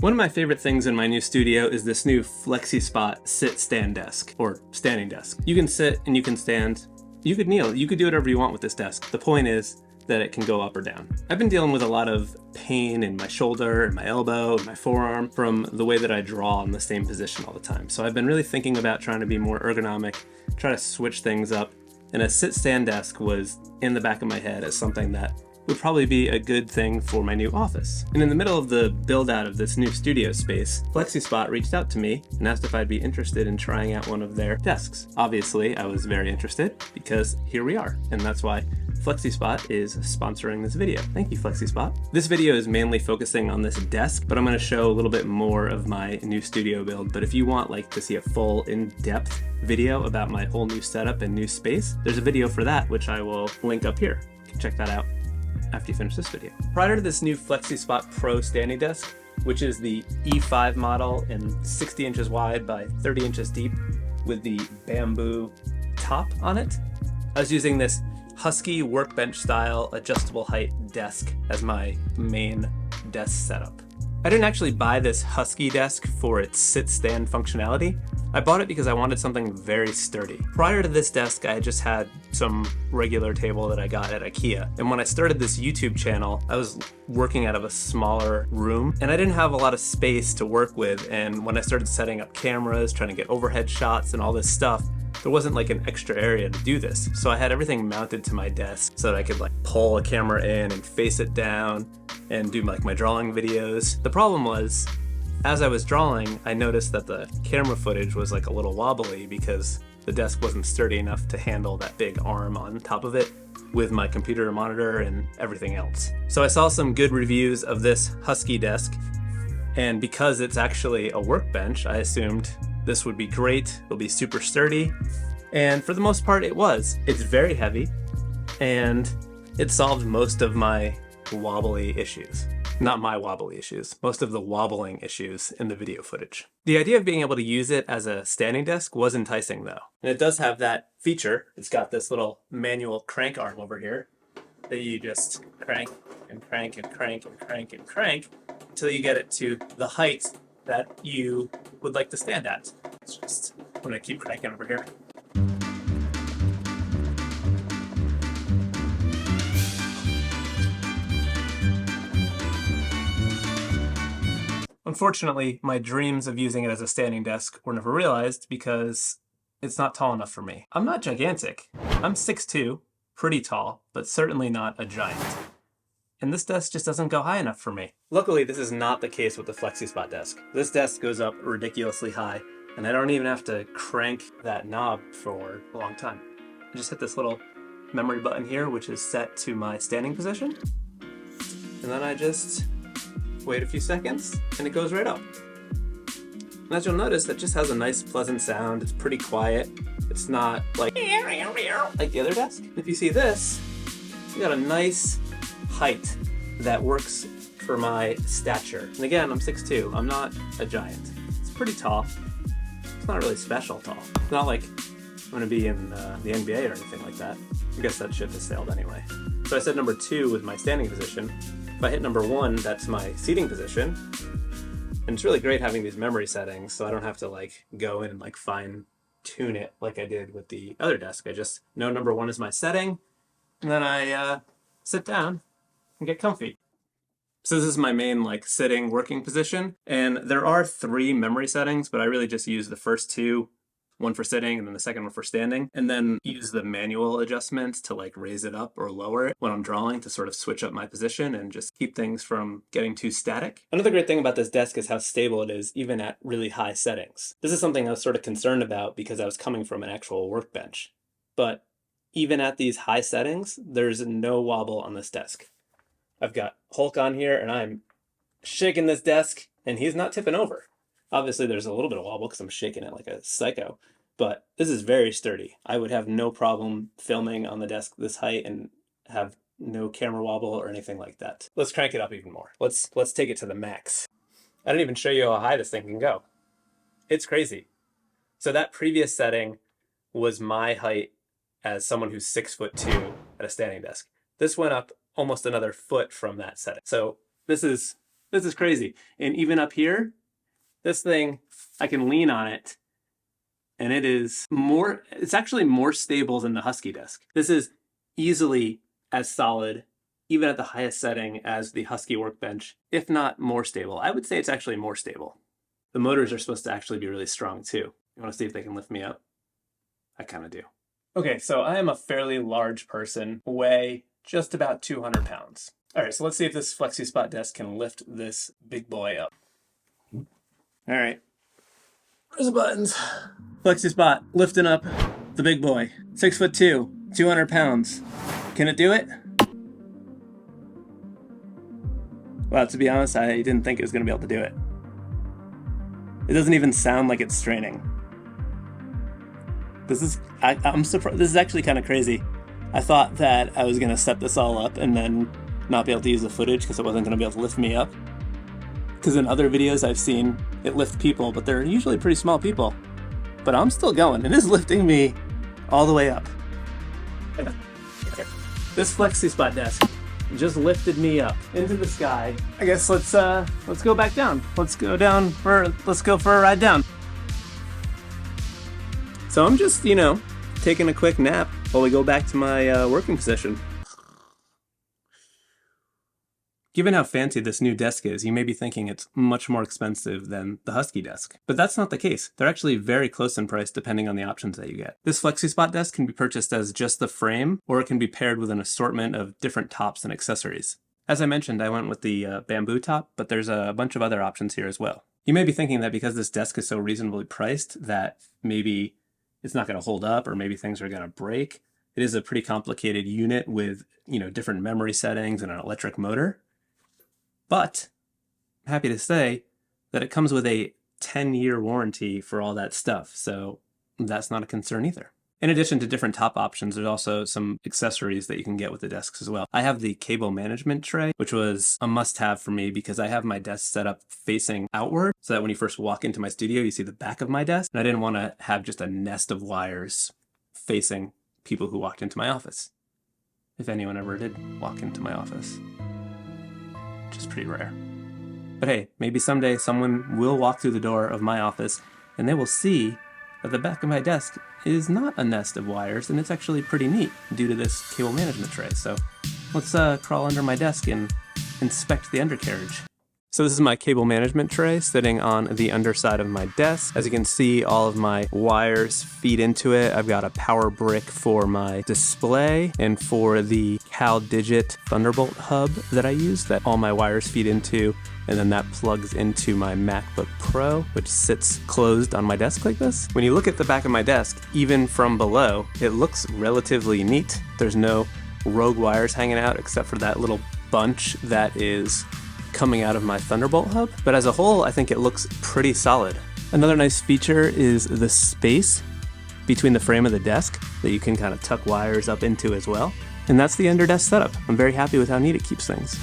One of my favorite things in my new studio is this new FlexiSpot sit-stand desk, or standing desk. You can sit and you can stand, you could kneel, you could do whatever you want with this desk. The point is that it can go up or down. I've been dealing with a lot of pain in my shoulder and my elbow and my forearm from the way that I draw in the same position all the time. So I've been really thinking about trying to be more ergonomic, try to switch things up, and a sit-stand desk was in the back of my head as something that would probably be a good thing for my new office. And in the middle of the build out of this new studio space, FlexiSpot reached out to me and asked if I'd be interested in trying out one of their desks. Obviously, I was very interested because here we are, and that's why FlexiSpot is sponsoring this video. Thank you, FlexiSpot. This video is mainly focusing on this desk, but I'm going to show a little bit more of my new studio build. But if you want to see a full in-depth video about my whole new setup and new space, there's a video for that, which I will link up here. You can check that out after you finish this video. Prior to this new FlexiSpot Pro standing desk, which is the E5 model and 60 inches wide by 30 inches deep with the bamboo top on it, I was using this Husky workbench style adjustable height desk as my main desk setup. I didn't actually buy this Husky desk for its sit-stand functionality. I bought it because I wanted something very sturdy. Prior to this desk, I just had some regular table that I got at IKEA. And when I started this YouTube channel, I was working out of a smaller room and I didn't have a lot of space to work with. And when I started setting up cameras, trying to get overhead shots and all this stuff, there wasn't an extra area to do this. So I had everything mounted to my desk so that I could pull a camera in and face it down and do my drawing videos. The problem was, as I was drawing, I noticed that the camera footage was a little wobbly because the desk wasn't sturdy enough to handle that big arm on top of it with my computer monitor and everything else. So I saw some good reviews of this Husky desk, and because it's actually a workbench, I assumed this would be great, it'll be super sturdy, and for the most part it was. It's very heavy, and it solved most of my wobbly issues. Not my wobbly issues, most of the wobbling issues in the video footage. The idea of being able to use it as a standing desk was enticing though. And it does have that feature. It's got this little manual crank arm over here that you just crank and crank and crank and crank and crank until you get it to the height that you would like to stand at. It's just, I'm gonna keep cranking over here. Unfortunately, my dreams of using it as a standing desk were never realized because it's not tall enough for me. I'm not gigantic. I'm 6'2", pretty tall, but certainly not a giant. And this desk just doesn't go high enough for me. Luckily, this is not the case with the FlexiSpot desk. This desk goes up ridiculously high, and I don't even have to crank that knob for a long time. I just hit this little memory button here, which is set to my standing position, and then I just wait a few seconds, and it goes right up. And as you'll notice, that just has a nice, pleasant sound. It's pretty quiet. It's not like the other desk. If you see this, you got a nice height that works for my stature. And again, I'm 6'2". I'm not a giant. It's pretty tall. It's not really special tall. It's not like I'm going to be in the NBA or anything like that. I guess that ship has sailed anyway. So I said number 2 was my standing position. If I hit number 1, that's my seating position. And it's really great having these memory settings, so I don't have to go in and fine tune it like I did with the other desk. I just know number 1 is my setting, and then I sit down and get comfy. So this is my main sitting working position, and there are 3 memory settings, but I really just use the first 2. One for sitting and then the second one for standing, and then use the manual adjustments to raise it up or lower it when I'm drawing to sort of switch up my position and just keep things from getting too static. Another great thing about this desk is how stable it is even at really high settings. This is something I was sort of concerned about because I was coming from an actual workbench. But even at these high settings, there's no wobble on this desk. I've got Hulk on here and I'm shaking this desk and he's not tipping over. Obviously, there's a little bit of wobble because I'm shaking it like a psycho, but this is very sturdy. I would have no problem filming on the desk this height and have no camera wobble or anything like that. Let's crank it up even more. Let's take it to the max. I didn't even show you how high this thing can go. It's crazy. So that previous setting was my height as someone who's 6'2" at a standing desk. This went up almost another foot from that setting. So this is This is crazy. And even up here, this thing, I can lean on it and it's actually more stable than the Husky desk. This is easily as solid, even at the highest setting, as the Husky workbench, if not more stable. I would say it's actually more stable. The motors are supposed to actually be really strong too. You want to see if they can lift me up? I kind of do. Okay, so I am a fairly large person, weigh just about 200 pounds. All right, so let's see if this FlexiSpot desk can lift this big boy up. All right, where's the buttons? FlexiSpot lifting up the big boy. 6'2", 200 pounds. Can it do it? Well, to be honest, I didn't think it was gonna be able to do it. It doesn't even sound like it's straining. I'm surprised. This is actually kind of crazy. I thought that I was gonna set this all up and then not be able to use the footage because it wasn't gonna be able to lift me up. Because in other videos I've seen it lift people, but they're usually pretty small people. But I'm still going. It is lifting me all the way up. This FlexiSpot desk just lifted me up into the sky. I guess let's go back down. Let's go for a ride down. So I'm just, taking a quick nap while we go back to my working position. Given how fancy this new desk is, you may be thinking it's much more expensive than the Husky desk. But that's not the case. They're actually very close in price depending on the options that you get. This FlexiSpot desk can be purchased as just the frame, or it can be paired with an assortment of different tops and accessories. As I mentioned, I went with the bamboo top, but there's a bunch of other options here as well. You may be thinking that because this desk is so reasonably priced that maybe it's not going to hold up or maybe things are going to break. It is a pretty complicated unit with, different memory settings and an electric motor. But I'm happy to say that it comes with a 10-year warranty for all that stuff, so that's not a concern either. In addition to different top options, there's also some accessories that you can get with the desks as well. I have the cable management tray, which was a must-have for me because I have my desk set up facing outward so that when you first walk into my studio, you see the back of my desk. And I didn't want to have just a nest of wires facing people who walked into my office. If anyone ever did walk into my office. Which is pretty rare. But hey, maybe someday someone will walk through the door of my office and they will see that the back of my desk is not a nest of wires and it's actually pretty neat due to this cable management tray. So let's crawl under my desk and inspect the undercarriage. So this is my cable management tray sitting on the underside of my desk. As you can see, all of my wires feed into it. I've got a power brick for my display and for the CalDigit Thunderbolt hub that I use that all my wires feed into. And then that plugs into my MacBook Pro, which sits closed on my desk like this. When you look at the back of my desk, even from below, it looks relatively neat. There's no rogue wires hanging out except for that little bunch that is coming out of my Thunderbolt hub, but as a whole, I think it looks pretty solid. Another nice feature is the space between the frame of the desk that you can kind of tuck wires up into as well. And that's the under desk setup. I'm very happy with how neat it keeps things.